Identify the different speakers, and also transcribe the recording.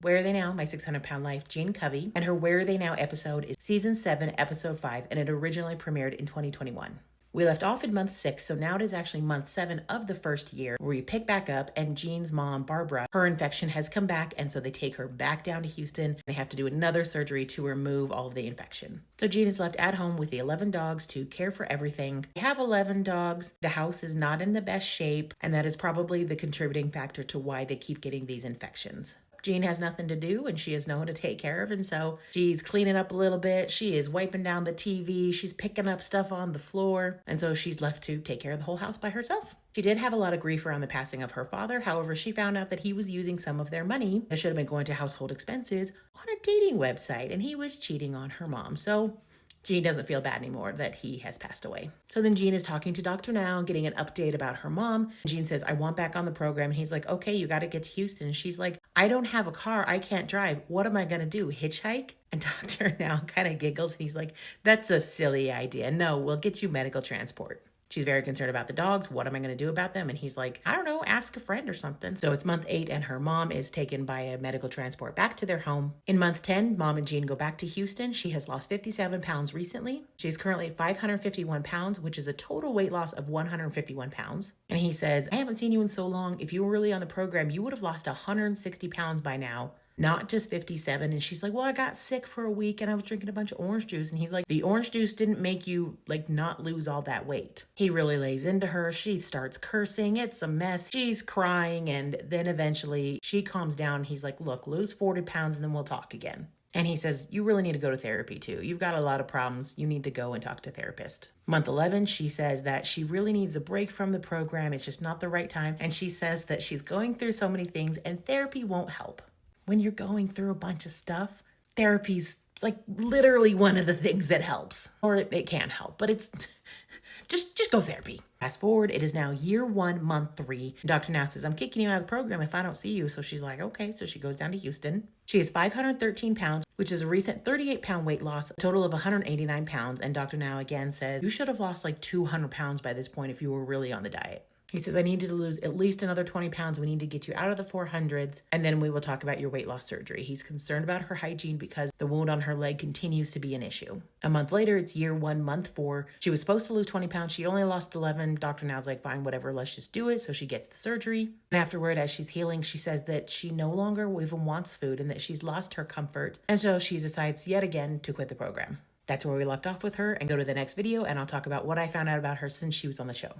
Speaker 1: Where Are They Now? My 600-Pound Life, Jeanne Covey, and her Where Are They Now episode is Season 7, Episode 5, and it originally premiered in 2021. We left off in month 6, so now it is actually month 7 of the first year where we pick back up, and Jeanne's mom, Barbara, her infection has come back, and so they take her back down to Houston. They have to do another surgery to remove all of the infection. So Jeanne is left at home with the 11 dogs to care for everything. They have 11 dogs. The house is not in the best shape, and that is probably the contributing factor to why they keep getting these infections. Jeanne has nothing to do and she has no one to take care of, and so she's cleaning up a little bit. She is wiping down the TV. She's picking up stuff on the floor, and so she's left to take care of the whole house by herself. She did have a lot of grief around the passing of her father. However, she found out that he was using some of their money that should have been going to household expenses on a dating website, and he was cheating on her mom. So Jeanne doesn't feel bad anymore that he has passed away. So then Jeanne is talking to Dr. Now, getting an update about her mom. Jeanne says, I want back on the program. And he's like, okay, you got to get to Houston. And she's like, I don't have a car. I can't drive. What am I going to do? Hitchhike? And Dr. Now kind of giggles. And he's like, that's a silly idea. No, we'll get you medical transport. She's very concerned about the dogs. What am I going to do about them? And he's like, I don't know, ask a friend or something. So it's month 8 and her mom is taken by a medical transport back to their home. In month 10, Mom and Jeanne go back to Houston. She has lost 57 pounds recently. She's currently 551 pounds, which is a total weight loss of 151 pounds. And he says, I haven't seen you in so long. If you were really on the program, you would have lost 160 pounds by now, not just 57. And she's like, well, I got sick for a week and I was drinking a bunch of orange juice. And he's like, the orange juice didn't make you not lose all that weight. He really lays into her. She starts cursing. It's a mess. She's crying. And then eventually she calms down. He's like, look, lose 40 pounds and then we'll talk again. And he says, you really need to go to therapy too. You've got a lot of problems. You need to go and talk to a therapist. Month 11, she says that she really needs a break from the program. It's just not the right time. And she says that she's going through so many things and therapy won't help. When you're going through a bunch of stuff, therapy's literally one of the things that helps, or it can help, but it's just go therapy. Fast forward, it is now year 1, month 3. Dr. Now says, I'm kicking you out of the program if I don't see you. So she's like, okay. So she goes down to Houston. She is 513 pounds, which is a recent 38-pound weight loss, a total of 189 pounds. And Dr. Now again says, you should have lost 200 pounds by this point if you were really on the diet. He says, I need you to lose at least another 20 pounds. We need to get you out of the 400s, and then we will talk about your weight loss surgery. He's concerned about her hygiene because the wound on her leg continues to be an issue. A month later, it's year 1, month 4. She was supposed to lose 20 pounds. She only lost 11. Dr. Now's like, fine, whatever, let's just do it. So she gets the surgery. And afterward, as she's healing, she says that she no longer even wants food and that she's lost her comfort. And so she decides yet again to quit the program. That's where we left off with her, and go to the next video and I'll talk about what I found out about her since she was on the show.